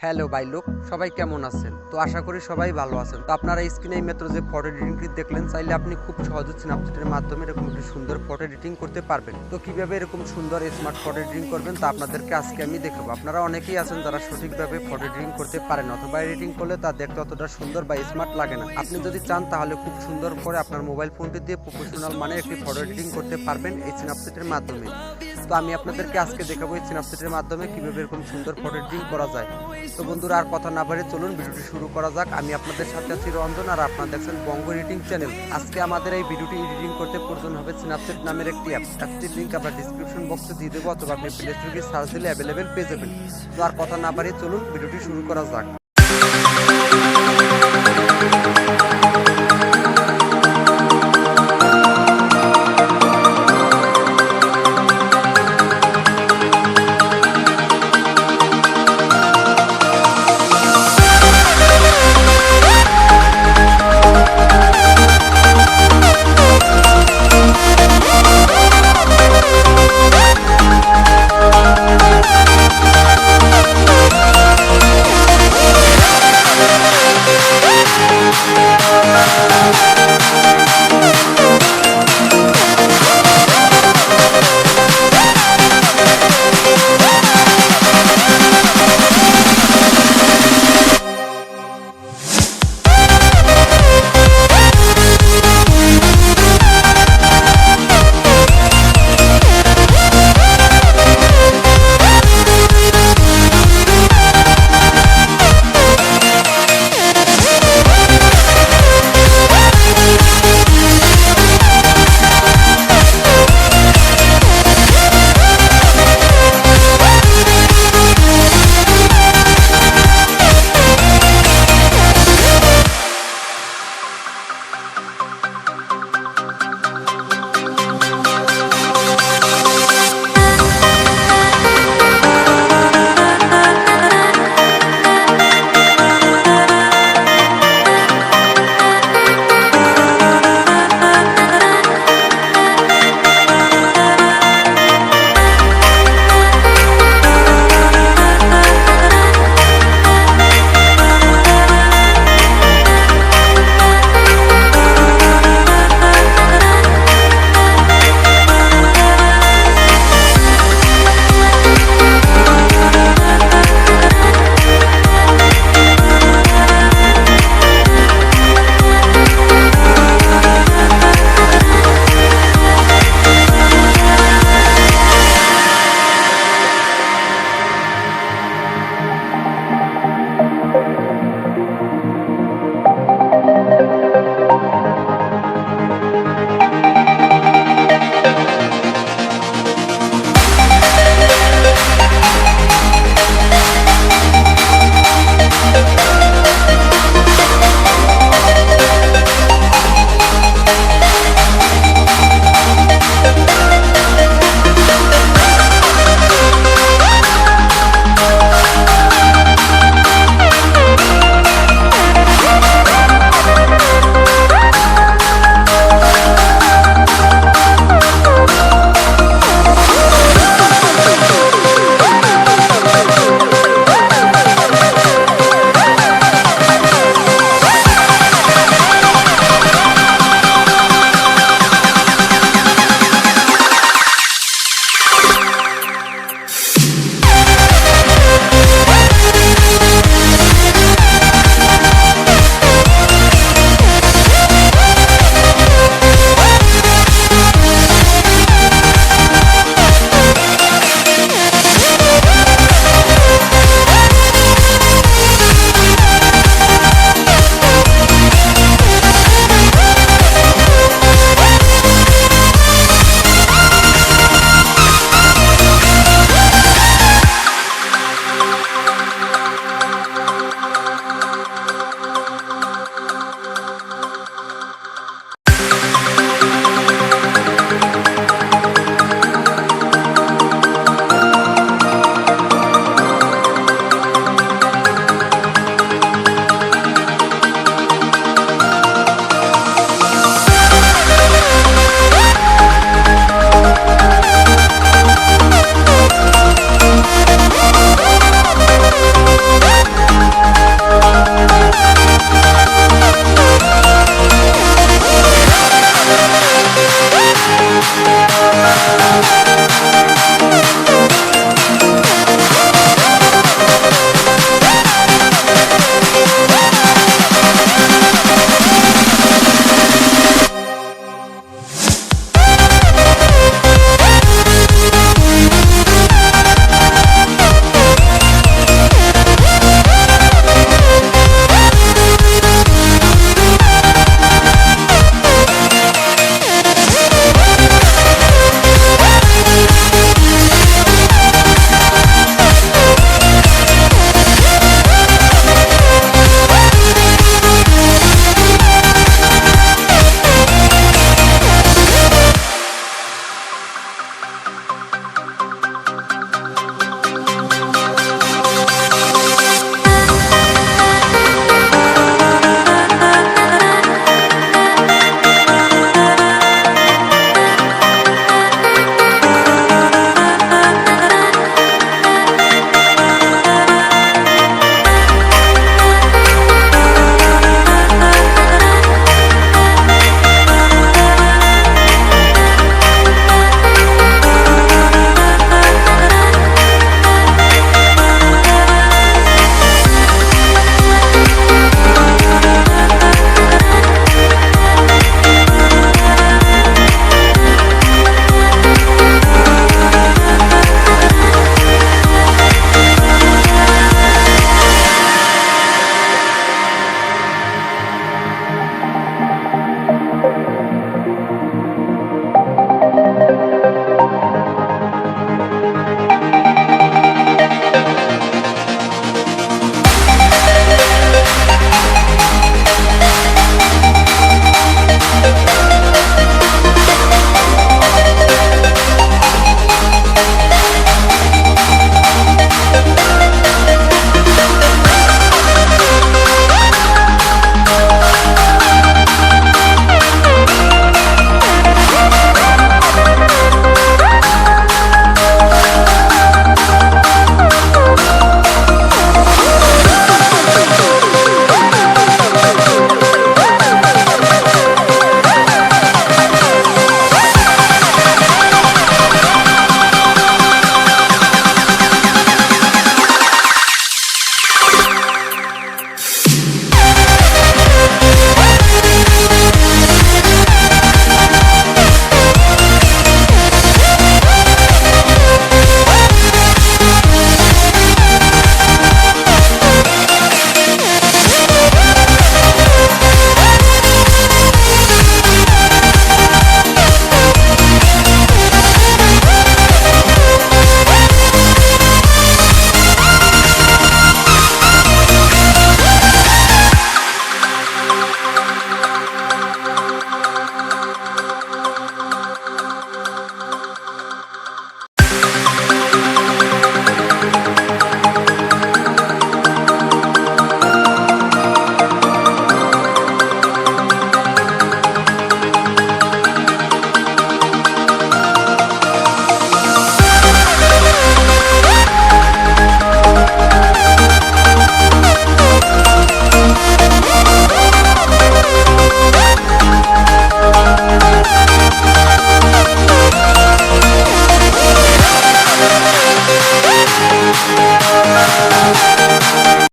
Hello ভাই লোক, সবাই কেমন আছেন? তো আশা করি সবাই ভালো আছেন। তো আপনারা স্ক্রিনে এই মাত্র যে ফটো এডিটিংটি দেখলেন, চাইলে আপনি খুব সহজে স্ন্যাপচ্যাটের মাধ্যমে এরকম একটি সুন্দর ফটো এডিটিং করতে পারবেন। তো কিভাবে এরকম সুন্দর স্মার্ট ফটো এডিটিং করবেন তা আপনাদেরকে আজকে আমি দেখাবো। আপনারা অনেকেই আছেন যারা সঠিকভাবে ফটো এডিটিং করতে পারেন, অথবা এডিটিং করলে তা দেখতে অতটা সুন্দর বা স্মার্ট লাগে না। আপনি যদি চান তাহলে খুব সুন্দর করে আপনার মোবাইল ফোনটি দিয়ে প্রফেশনাল মানে একটি ফটো এডিটিং করতে পারবেন এই স্ন্যাপচ্যাটের মাধ্যমে। তো আমি আপনাদেরকে আজকে দেখাবো এই স্ন্যাপচ্যাটের মাধ্যমে কিভাবে এরকম সুন্দর ফটো এডিটিং করা যায়। তো বন্ধুরা, আর কথা না বাড়িয়ে চলুন ভিডিওটি শুরু করা যাক। আমি আপনাদের সাথে আছি রঞ্জন, আর আপনারা দেখছেন বঙ্গ এডিটিং চ্যানেল। আজকে আমাদের এই ভিডিওটি এডিটিং করতে প্রয়োজন হবে স্ন্যাপচ্যাট নামের একটি অ্যাপ। অ্যাপটির লিঙ্ক আমরা ডিসক্রিপশন বক্সে দিয়ে দেবো, অথবা আপনি প্লে স্টোরে সার্চ দিলে অ্যাভেলেবেল পেয়ে যাবেন। তো আর কথা না বাড়িয়ে চলুন ভিডিওটি শুরু করা যাক।